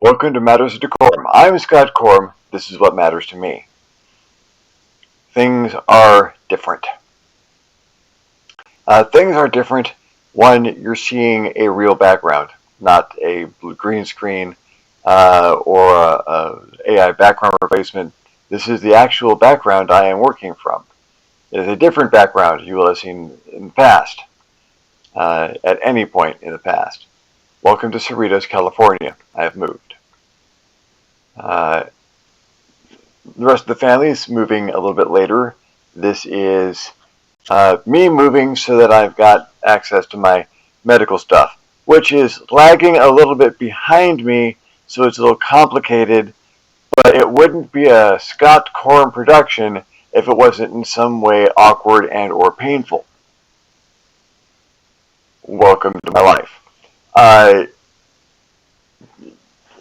Welcome to Matters of DeCorum. I'm Scott Corum. This is what matters to me. Things are different. Things are different. One, you're seeing a real background, not a green screen or a AI background replacement. This is the actual background I am working from. It is a different background you will have seen in the past, at any point in the past. Welcome to Cerritos, California. I have moved. The rest of the family is moving a little bit later. This is me moving so that I've got access to my medical stuff, which is lagging a little bit behind me, so it's a little complicated, but it wouldn't be a Scott Corum production if it wasn't in some way awkward and or painful. Welcome to my life.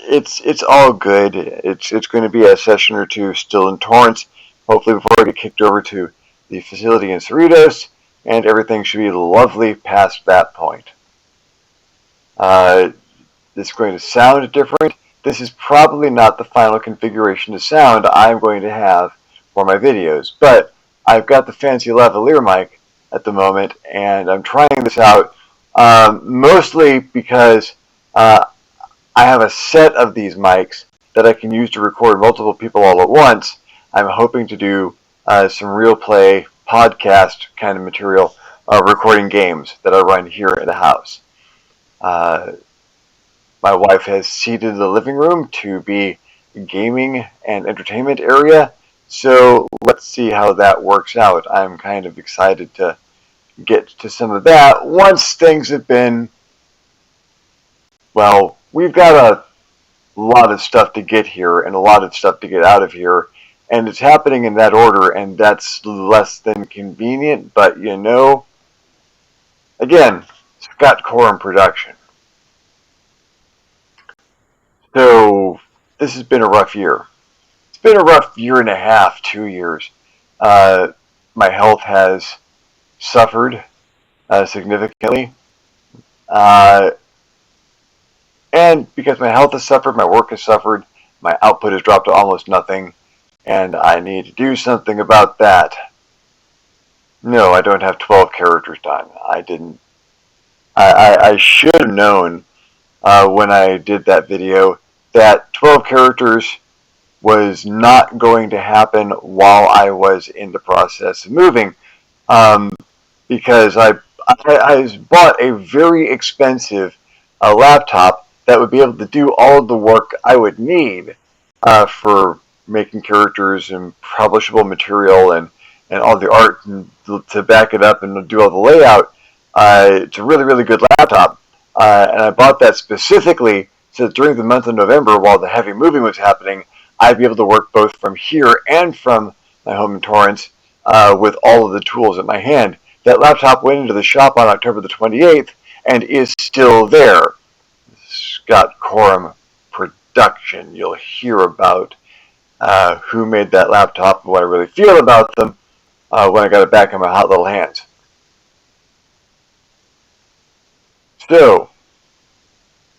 It's all good. It's going to be a session or two still in Torrance, hopefully before I get kicked over to the facility in Cerritos, and everything should be lovely past that point. This is going to sound different. This is probably not the final configuration of sound I'm going to have for my videos, but I've got the fancy lavalier mic at the moment, and I'm trying this out mostly because I have a set of these mics that I can use to record multiple people all at once. I'm hoping to do some real play podcast kind of material, recording games that I run here in the house. My wife has seeded the living room to be a gaming and entertainment area, so let's see how that works out. I'm kind of excited to get to some of that once things have been, well, we've got a lot of stuff to get here and a lot of stuff to get out of here, and it's happening in that order, and that's less than convenient, but you know, again, Scott Corum Production. So, this has been a rough year. It's been a rough year and a half, 2 years. My health has suffered significantly. And because my health has suffered, my work has suffered, my output has dropped to almost nothing, and I need to do something about that. No, I don't have 12 characters done. I should have known when I did that video that 12 characters was not going to happen while I was in the process of moving, because I bought a very expensive laptop that would be able to do all of the work I would need for making characters and publishable material and all the art and to back it up and do all the layout. It's a really, really good laptop. And I bought that specifically so that during the month of November, while the heavy moving was happening, I'd be able to work both from here and from my home in Torrance with all of the tools at my hand. That laptop went into the shop on October the 28th and is still there. Scott Corum Production. You'll hear about who made that laptop and what I really feel about them when I got it back in my hot little hands. So,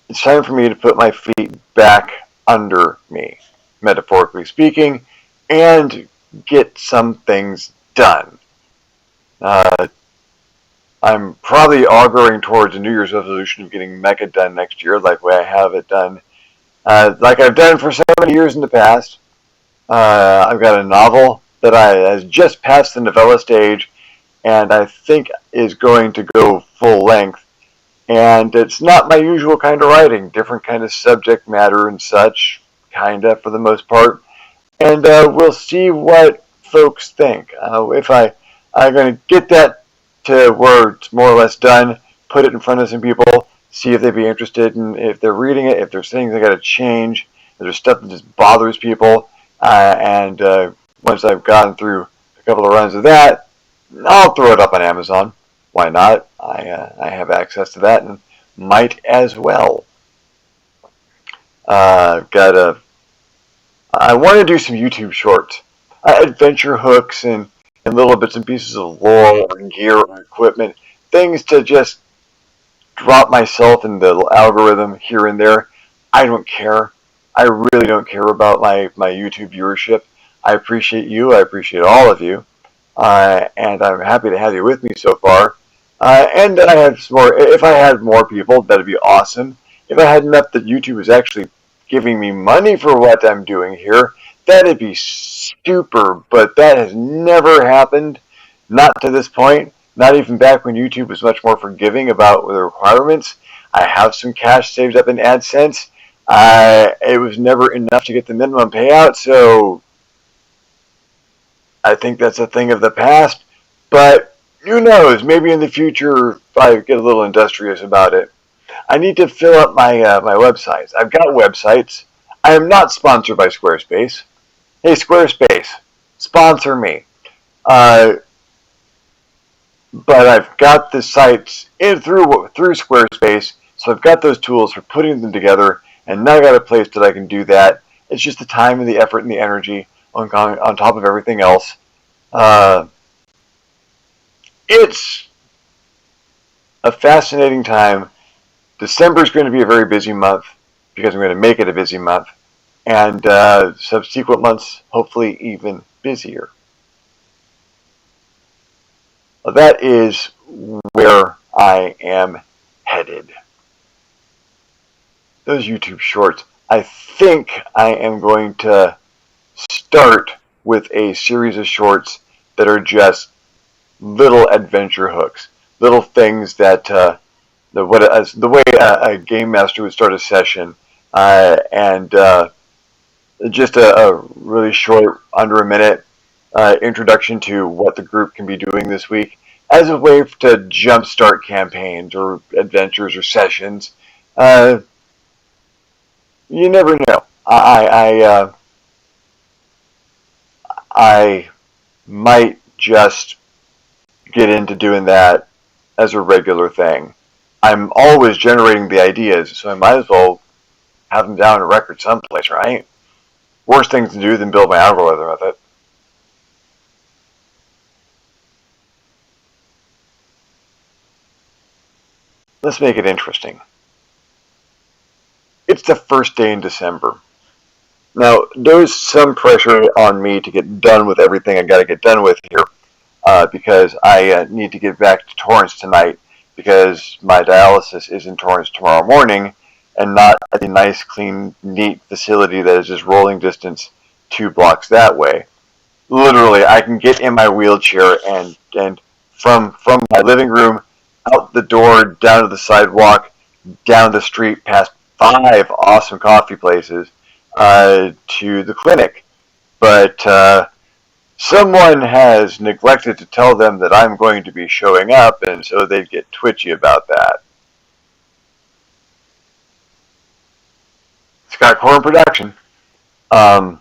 it's time for me to put my feet back under me, metaphorically speaking, and get some things done. I'm probably auguring towards a New Year's resolution of getting Mecha done next year, like the way I have it done, like I've done for so many years in the past. I've got a novel that has just passed the novella stage, and I think is going to go full length. And it's not my usual kind of writing, different kind of subject matter and such, kinda for the most part. And we'll see what folks think. If I'm going to get that to where it's more or less done, put it in front of some people, see if they'd be interested, and if they're reading it, if there's things I got to change, if there's stuff that just bothers people, and once I've gotten through a couple of runs of that, I'll throw it up on Amazon. Why not? I have access to that and might as well. I want to do some YouTube shorts, adventure hooks and little bits and pieces of lore or gear or equipment, things to just drop myself in the algorithm here and there. I don't care. I really don't care about my YouTube viewership. I appreciate you. I appreciate all of you. And I'm happy to have you with me so far. And I have some more. If I had more people, that'd be awesome. If I had enough that YouTube is actually giving me money for what I'm doing here, that'd be super. But that has never happened, not to this point. Not even back when YouTube was much more forgiving about the requirements. I have some cash saved up in AdSense. It was never enough to get the minimum payout, so I think that's a thing of the past, but who knows? Maybe in the future, if I get a little industrious about it. I need to fill up my websites. I've got websites. I am not sponsored by Squarespace. Hey, Squarespace, sponsor me. Uh, but I've got the sites in through Squarespace, so I've got those tools for putting them together, and now I got a place that I can do that. It's just the time and the effort and the energy on top of everything else. Uh, it's a fascinating time. December is going to be a very busy month because I'm going to make it a busy month, and subsequent months hopefully even busier. That is where I am headed. Those YouTube shorts. I think I am going to start with a series of shorts that are just little adventure hooks, little things that the way a game master would start a session, and just a really short, under a minute introduction to what the group can be doing this week as a way to jumpstart campaigns or adventures or sessions. Uh, you never know. I might just get into doing that as a regular thing. I'm always generating the ideas, so I might as well have them down on a record someplace, right? Worst thing to do than build my algorithm with it. Let's make it interesting. It's the first day in December. Now, there's some pressure on me to get done with everything I got to get done with here, because I need to get back to Torrance tonight because my dialysis is in Torrance tomorrow morning and not at the nice, clean, neat facility that is just rolling distance 2 blocks that way. Literally, I can get in my wheelchair and from my living room out the door, down to the sidewalk, down the street, past 5 awesome coffee places, to the clinic. But someone has neglected to tell them that I'm going to be showing up, and so they get twitchy about that. It's got Corum Production. Um,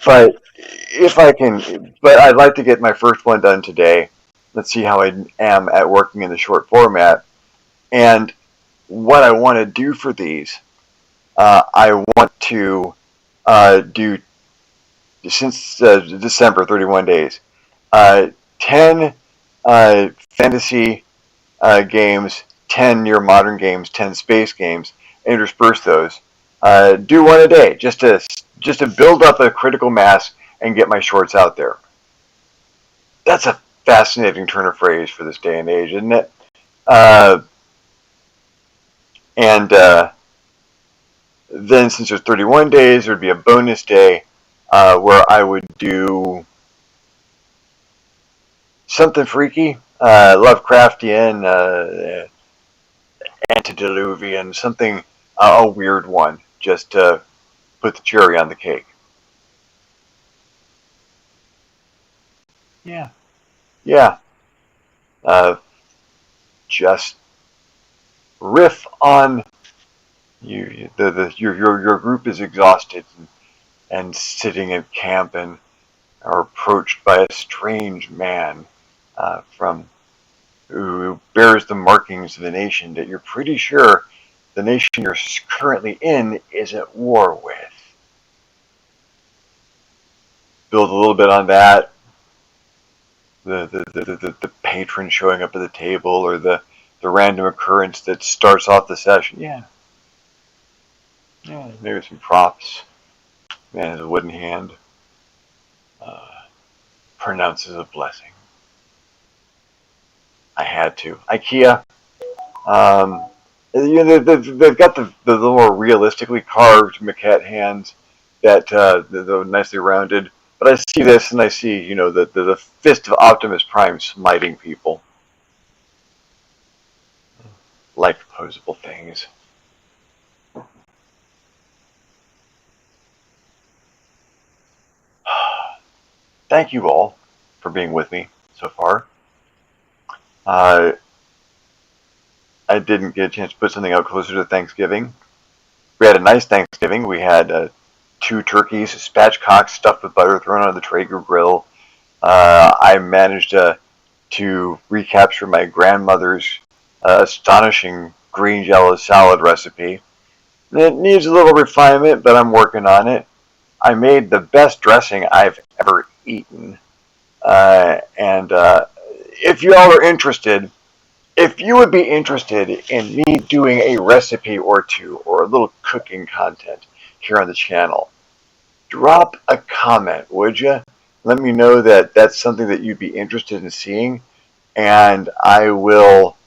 but if I can, but I'd like to get my first one done today. Let's see how I am at working in the short format. And what I want to do for these, I want to do, since December, 31 days, 10 fantasy games, 10 near modern games, 10 space games, intersperse those. Do one a day, just to build up a critical mass and get my shorts out there. That's a fascinating turn of phrase for this day and age, isn't it? And then, since there's 31 days, there'd be a bonus day where I would do something freaky, Lovecraftian, antediluvian, something, a weird one, just to put the cherry on the cake. Yeah. Yeah. Uh, just riff on your group is exhausted and sitting in camp and are approached by a strange man from who bears the markings of the nation that you're pretty sure the nation you're currently in is at war with. Build a little bit on that. The patron showing up at the table, or the the random occurrence that starts off the session. Yeah, maybe some props. Man has a wooden hand. Pronounces a blessing. I had to. IKEA. Um, they've got the more realistically carved maquette hands that the nicely rounded. But I see this and I see, the fist of Optimus Prime smiting people like opposable things. Thank you all for being with me so far. I didn't get a chance to put something out closer to Thanksgiving. We had a nice Thanksgiving. We had 2 turkeys, spatchcocks stuffed with butter thrown on the Traeger grill. I managed to recapture my grandmother's astonishing green jello salad recipe. It needs a little refinement, but I'm working on it. I made the best dressing I've ever eaten. And if you all are interested, if you would be interested in me doing a recipe or two or a little cooking content here on the channel, drop a comment, would you? Let me know that that's something that you'd be interested in seeing, and I will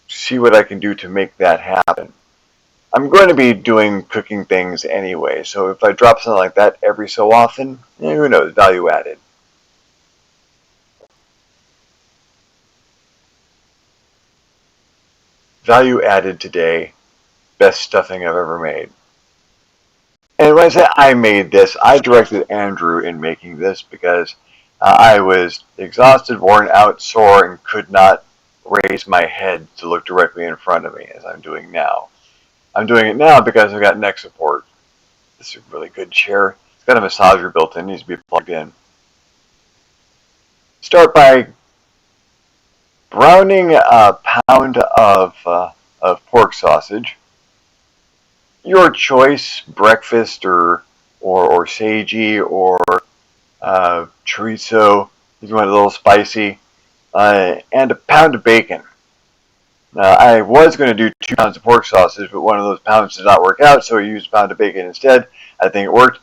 see what I can do to make that happen. I'm going to be doing cooking things anyway, so if I drop something like that every so often, who knows, value added. Value added today, best stuffing I've ever made. And when I say I made this, I directed Andrew in making this because I was exhausted, worn out, sore, and could not raise my head to look directly in front of me as I'm doing now. I'm doing it now because I've got neck support. This is a really good chair. It's got a massager built in, it needs to be plugged in. Start by browning a pound of pork sausage. Your choice, breakfast or seiji or chorizo, if you want a little spicy, and a pound of bacon. I was going to do 2 pounds of pork sausage, but one of those pounds did not work out, so I used a pound of bacon instead. I think it worked.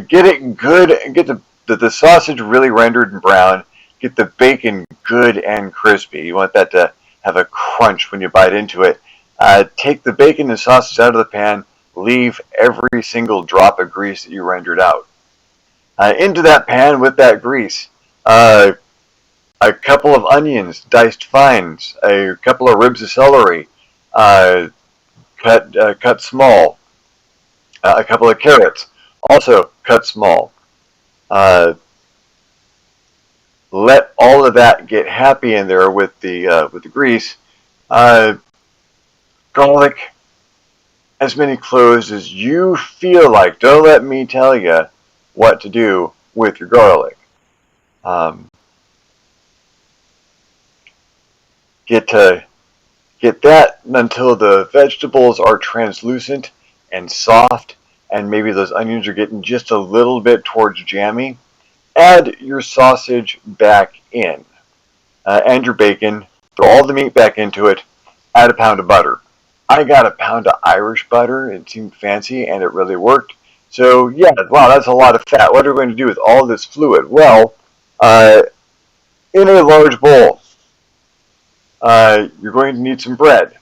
Get it good, get the sausage really rendered and brown. Get the bacon good and crispy. You want that to have a crunch when you bite into it. Take the bacon and sausage out of the pan. Leave every single drop of grease that you rendered out. Into that pan with that grease, a couple of onions diced fine, a couple of ribs of celery cut small, a couple of carrots also cut small. Let all of that get happy in there with the grease. Garlic, as many cloves as you feel like. Don't let me tell you what to do with your garlic. Get that until the vegetables are translucent and soft, and maybe those onions are getting just a little bit towards jammy. Add your sausage back in, and your bacon. Throw all the meat back into it. Add a pound of butter. I got a pound of Irish butter. It seemed fancy, and it really worked. So yeah, wow, that's a lot of fat. What are we going to do with all this fluid? Well, in a large bowl, you're going to need some bread.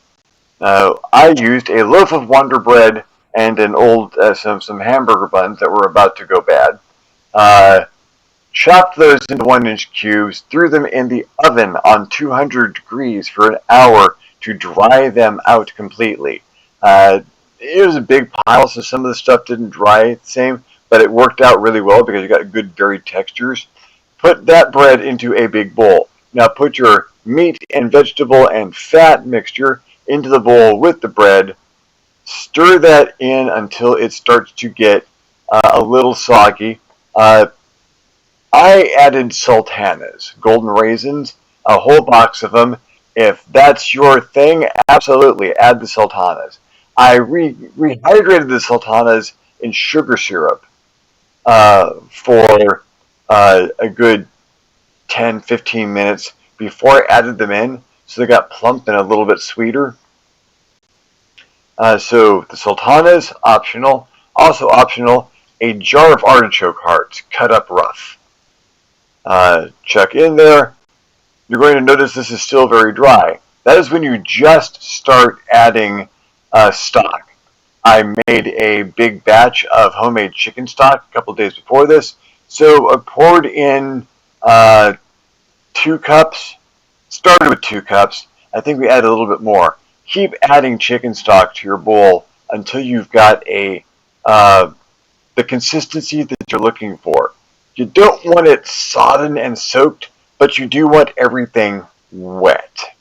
I used a loaf of Wonder Bread and an old some hamburger buns that were about to go bad. Chopped those into 1-inch cubes, threw them in the oven on 200 degrees for an hour to dry them out completely. It was a big pile, so some of the stuff didn't dry the same, but it worked out really well because you got good varied textures. Put that bread into a big bowl. Now put your meat and vegetable and fat mixture into the bowl with the bread. Stir that in until it starts to get a little soggy. I added sultanas, golden raisins, a whole box of them. If that's your thing, absolutely add the sultanas. I rehydrated the sultanas in sugar syrup for a good 10-15 minutes before I added them in, so they got plump and a little bit sweeter. So the sultanas, optional. Also optional, a jar of artichoke hearts, cut up rough. Chuck in there. You're going to notice this is still very dry. That is when you just start adding stock. I made a big batch of homemade chicken stock a couple days before this, so I poured in 2 cups. Started with 2 cups. I think we added a little bit more. Keep adding chicken stock to your bowl until you've got the consistency that you're looking for. You don't want it sodden and soaked, but you do want everything wet.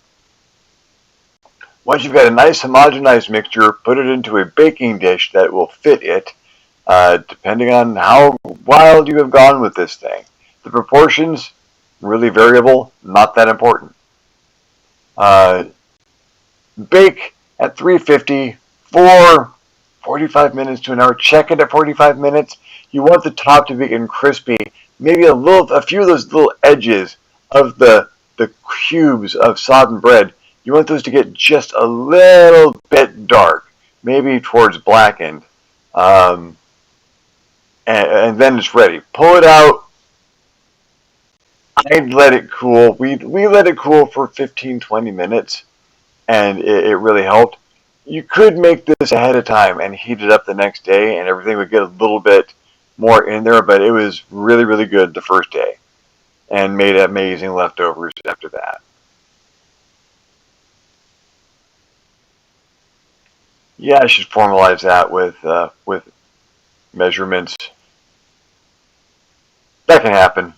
Once you've got a nice homogenized mixture, put it into a baking dish that will fit it, depending on how wild you have gone with this thing. The proportions, really variable, not that important. Bake at 350 for 45 minutes to an hour. Check it at 45 minutes. You want the top to be getting crispy. Maybe a few of those little edges of the cubes of sodden bread, you want those to get just a little bit dark, maybe towards blackened, and then it's ready. Pull it out. I'd let it cool. We let it cool for 15-20 minutes, and it really helped. You could make this ahead of time and heat it up the next day, and everything would get a little bit more in there, but it was really, really good the first day and made amazing leftovers after that. Yeah, I should formalize that with measurements. That can happen.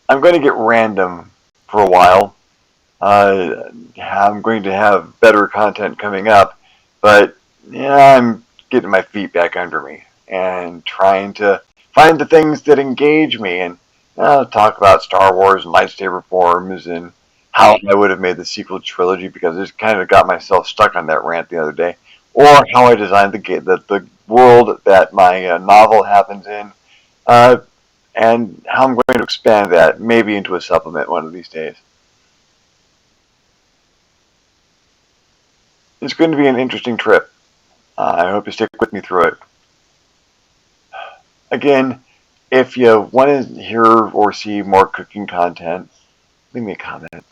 I'm going to get random for a while. I'm going to have better content coming up, but yeah, I'm getting my feet back under me and trying to find the things that engage me and talk about Star Wars and lightsaber forms and how I would have made the sequel trilogy, because I just kind of got myself stuck on that rant the other day, or how I designed the world that my novel happens in, and how I'm going to expand that maybe into a supplement one of these days. It's going to be an interesting trip. I hope you stick with me through it. Again, if you want to hear or see more cooking content, leave me a comment.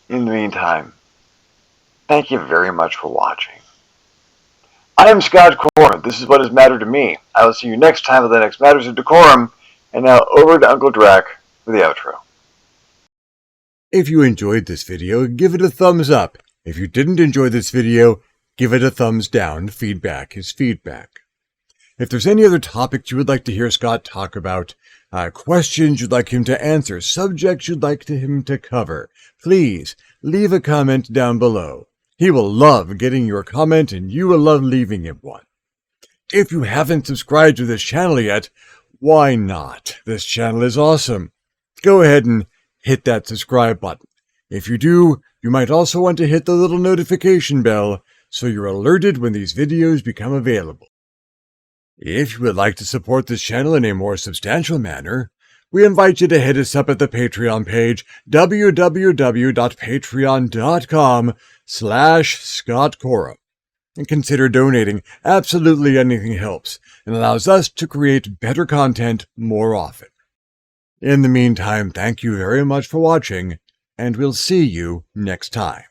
In the meantime, thank you very much for watching. I am Scott Corum. This is what has mattered to me. I will see you next time with the next Matters of DeCorum. And now over to Uncle Drac for the outro. If you enjoyed this video, give it a thumbs up. If you didn't enjoy this video, give it a thumbs down. Feedback is feedback. If there's any other topics you would like to hear Scott talk about, questions you'd like him to answer, subjects you'd like him to cover, please leave a comment down below. He will love getting your comment, and you will love leaving him one. If you haven't subscribed to this channel yet, why not? This channel is awesome. Go ahead and hit that subscribe button. If you do, you might also want to hit the little notification bell so you're alerted when these videos become available. If you would like to support this channel in a more substantial manner, we invite you to hit us up at the Patreon page, www.patreon.com/ScottCorum, and consider donating. Absolutely anything helps and allows us to create better content more often. In the meantime, thank you very much for watching, and we'll see you next time.